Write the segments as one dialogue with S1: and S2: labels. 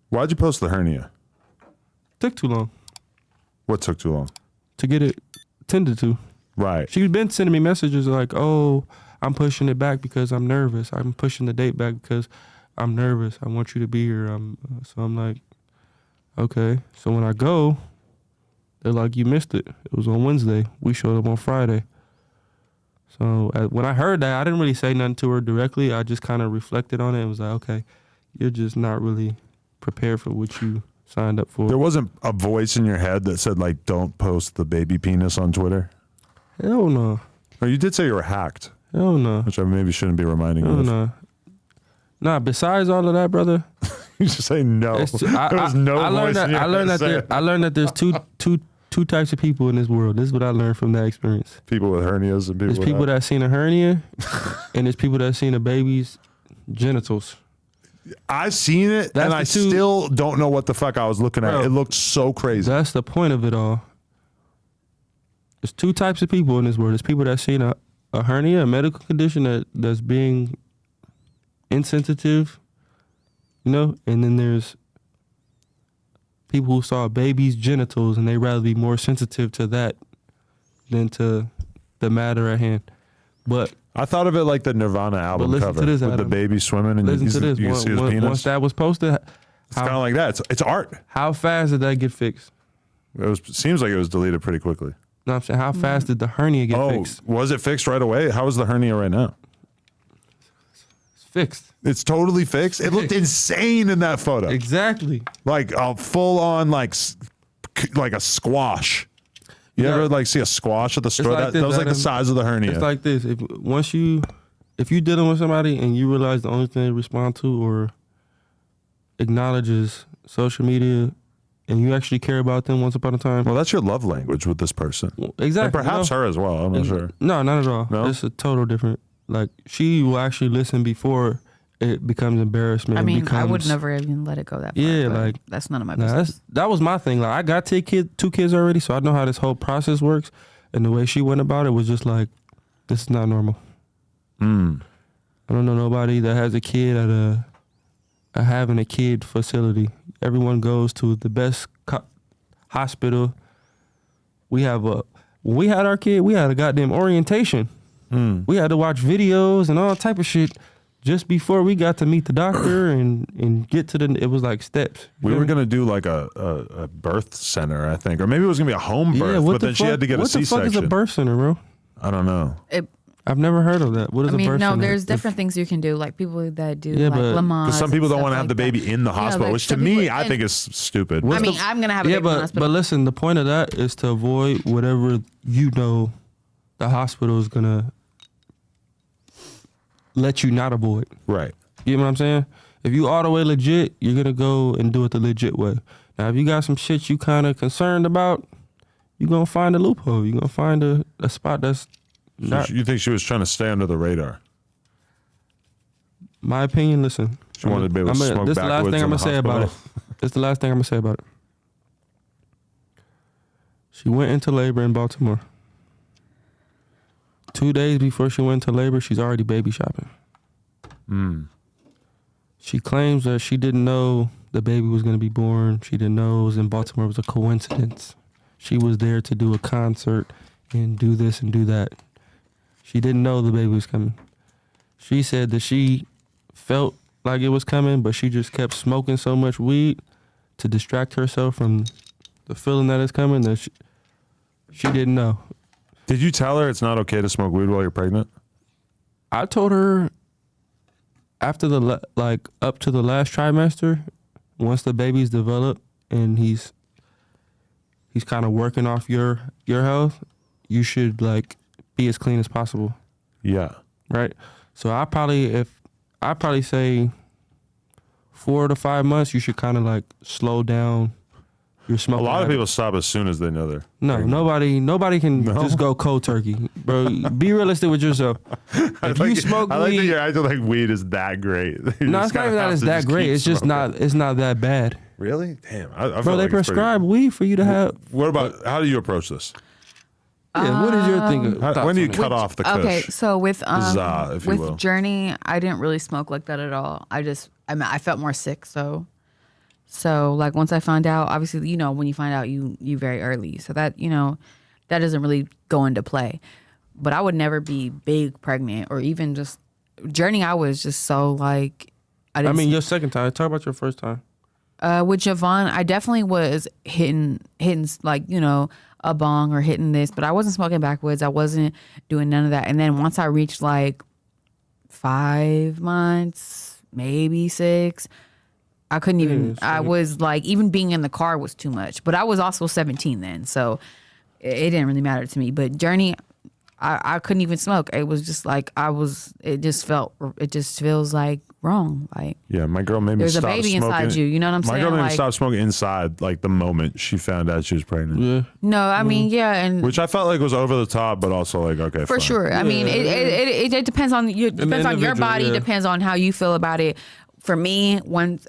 S1: Why'd you post the hernia?
S2: Took too long.
S1: What took too long?
S2: To get it tended to.
S1: Right.
S2: She's been sending me messages like, oh, I'm pushing it back because I'm nervous. I'm pushing the date back because I'm nervous. I want you to be here. So I'm like, okay. So when I go, they're like, you missed it. It was on Wednesday. We showed up on Friday. So when I heard that, I didn't really say nothing to her directly. I just kind of reflected on it and was like, okay, you're just not really prepared for what you signed up for.
S1: There wasn't a voice in your head that said, like, don't post the baby penis on Twitter?
S2: Hell no.
S1: Oh, you did say you were hacked.
S2: Hell no.
S1: Which I maybe shouldn't be reminding you of.
S2: No. Nah, besides all of that, brother.
S1: You just say no. There was no voice in your head.
S2: I learned that there's two types of people in this world. This is what I learned from that experience.
S1: People with hernias and
S2: There's people that seen a hernia, and there's people that seen a baby's genitals.
S1: I've seen it, and I still don't know what the fuck I was looking at. It looked so crazy.
S2: That's the point of it all. There's two types of people in this world. There's people that seen a hernia, a medical condition that's being insensitive, you know, and then there's people who saw a baby's genitals and they rather be more sensitive to that than to the matter at hand. But
S1: I thought of it like the Nirvana album cover with the baby swimming and you see his penis.
S2: Once that was posted,
S1: it's kind of like that. It's art.
S2: How fast did that get fixed?
S1: It seems like it was deleted pretty quickly.
S2: No, I'm saying, how fast did the hernia get fixed?
S1: Was it fixed right away? How is the hernia right now?
S2: It's fixed.
S1: It's totally fixed? It looked insane in that photo.
S2: Exactly.
S1: Like a full on, like a squash. You ever like see a squash at the store?
S2: Like
S1: that was like the size of the hernia.
S2: It's like this. If you dealing with somebody and you realize the only thing they respond to or acknowledge is social media, and you actually care about them once upon a time.
S1: Well, that's your love language with this person.
S2: Exactly.
S1: And perhaps her as well. I'm not sure.
S2: No, not at all.
S1: No?
S2: It's a total different. Like, she will actually listen before it becomes embarrassment.
S3: I mean, I would never even let it go that far.
S2: Yeah, like,
S3: that's none of my business.
S2: That was my thing. Like, I got two kids already, so I know how this whole process works. And the way she went about it was just like, this is not normal. I don't know nobody that has a kid at a having a kid facility. Everyone goes to the best hospital. When we had our kid, we had a goddamn orientation. We had to watch videos and all type of shit just before we got to meet the doctor and get to it was like steps.
S1: We were going to do like a birth center, I think. Or maybe it was going to be a home birth, but then she had to get a C-section.
S2: What the fuck is a birth center, bro?
S1: I don't know.
S2: I've never heard of that. What is a birth center?
S3: No, there's different things you can do, like people that do like Lamaze.
S1: Because some people don't want to have the baby in the hospital, which to me, I think is stupid.
S3: I'm going to have a baby in the hospital.
S2: But listen, the point of that is to avoid whatever you know the hospital is going to let you not avoid.
S1: Right.
S2: You know what I'm saying? If you all the way legit, you're going to go and do it the legit way. Now, if you got some shit you kind of concerned about, you're going to find a loophole. You're going to find a spot that's not.
S1: You think she was trying to stay under the radar?
S2: My opinion, listen.
S1: She wanted to be able to smoke
S2: this
S1: backwoods
S2: the last thing I'm
S1: in the
S2: going to say about it. This is the last thing I'm going to say about it. She went into labor in Baltimore. 2 days before she went into labor, she's already baby shopping. She claims that she didn't know the baby was going to be born. She didn't know it was in Baltimore. It was a coincidence. She was there to do a concert and do this and do that. She didn't know the baby was coming. She said that she felt like it was coming, but she just kept smoking so much weed to distract herself from the feeling that it's coming that she didn't know.
S1: Did you tell her it's not okay to smoke weed while you're pregnant?
S2: I told her after up to the last trimester, once the baby's developed and he's kind of working off your health, you should like be as clean as possible.
S1: Yeah.
S2: Right. So I probably say 4 to 5 months, you should kind of like slow down your smoking.
S1: A lot of people stop as soon as they know they're pregnant.
S2: Nobody can just go cold turkey, bro. Be realistic with yourself. If you smoke weed,
S1: I like that you're acting like weed is that great.
S2: No, it's not even that it's that great. It's just not. It's not that bad.
S1: Really? Damn. I
S2: bro, they prescribe weed for you to have.
S1: What about how do you approach this?
S2: Yeah, what is your thing?
S1: When do you cut off the kush?
S3: Okay, so with
S1: if you will.
S3: Journey, I didn't really smoke like that at all. I felt more sick, so So like once I found out, obviously, you know, when you find out you very early. So that, you know, that doesn't really go into play. But I would never be big pregnant or even just Journey. I was just so like,
S2: I mean, your second time. Talk about your first time.
S3: With Javon, I definitely was hitting like, you know, a bong or hitting this, but I wasn't smoking backwoods. I wasn't doing none of that. And then once I reached like 5 months, maybe 6, I couldn't even, I was like, even being in the car was too much. But I was also 17 then, so it didn't really matter to me. But Journey, I couldn't even smoke. It was just like it just feels like wrong. Like,
S1: yeah, my girl made me stop smoking.
S3: There's a baby inside you, you know what I'm saying?
S1: My girl made me
S3: like,
S1: stop smoking inside like the moment she found out she was pregnant.
S2: Yeah.
S3: No, I mean, yeah, and
S1: which I felt like was over the top, but also like, okay,
S3: for
S1: fine.
S3: sure. I mean, it depends on you. Depends on your body. Depends on how you feel about it. For me, when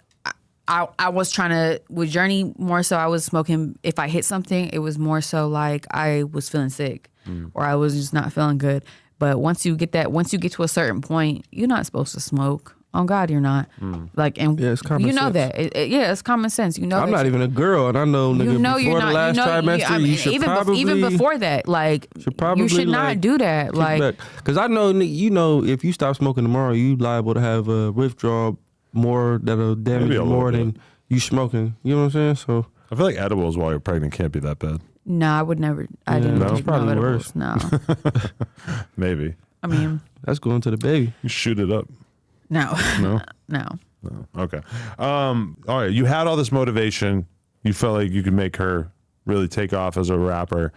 S3: I was trying to with Journey more so, I was smoking. If I hit something, it was more so like I was feeling sick or I was just not feeling good. But once you get to a certain point, you're not supposed to smoke. On God, you're not. Like, and
S2: it's common
S3: you know
S2: sense.
S3: that. Yeah, it's common sense. You know,
S2: I'm not even a girl, and I know, nigga,
S3: you know
S2: before
S3: you're
S2: the
S3: not.
S2: last trimester,
S3: I mean,
S2: you should probably
S3: even before that, like, you should not
S2: like,
S3: do that. Like,
S2: because I know, you know, if you stop smoking tomorrow, you liable to have a withdrawal more that'll damage you more than you smoking. You know what I'm saying? So
S1: I feel like edibles while you're pregnant can't be that bad.
S3: no, I would never. I didn't.
S2: It's
S3: take
S2: probably
S3: no
S2: worse.
S3: edibles, No,
S1: Maybe.
S3: I mean,
S2: that's going to the baby.
S1: You shoot it up.
S3: no,
S1: No?
S3: no.
S1: No. Okay. All right. You had all this motivation. You felt like you could make her really take off as a rapper.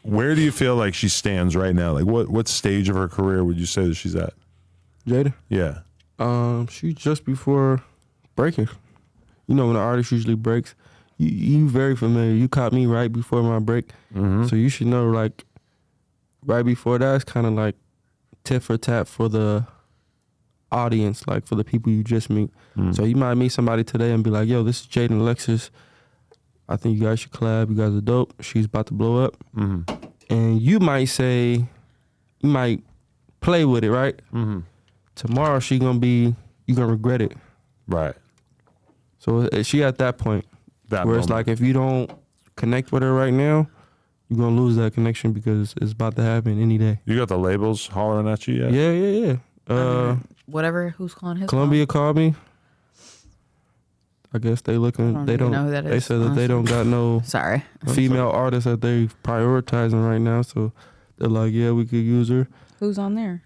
S1: Where do you feel like she stands right now? Like what stage of her career would you say that she's at?
S2: Jada?
S1: Yeah.
S2: She's just before breaking. You know when an artist usually breaks, you very familiar. You caught me right before my break. So you should know, like, right before that, it's kind of like tit for tat for the audience, like for the people you just meet. So you might meet somebody today and be like, yo, this is Jaden Alexis. I think you guys should collab. You guys are dope. She's about to blow up. And you might say, you might play with it, right? Tomorrow you're going to regret it.
S1: Right.
S2: So she at that point where it's like, if you don't connect with her right now, you're going to lose that connection because it's about to happen any day.
S1: You got the labels hollering at you yet?
S2: Yeah.
S3: Whatever. Who's calling his?
S2: Columbia called me. I guess they looking. They don't.
S3: know who that
S2: They
S3: is,
S2: said that they don't got no
S3: Sorry.
S2: female artists that they prioritizing right now. So they're like, yeah, we could use her.
S3: Who's on there?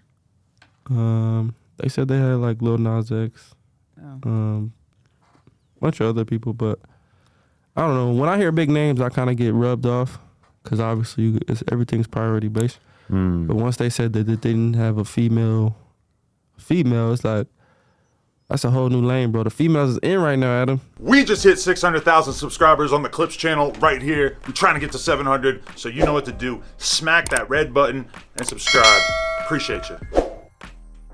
S2: They said they had like Lil Nas X, bunch of other people, but I don't know. When I hear big names, I kind of get rubbed off because obviously everything's priority based. But once they said that they didn't have a female, it's like, that's a whole new lane, bro. The females is in right now, Adam.
S4: We just hit 600,000 subscribers on the Clips channel right here. We're trying to get to 700, so you know what to do. Smack that red button and subscribe. Appreciate you.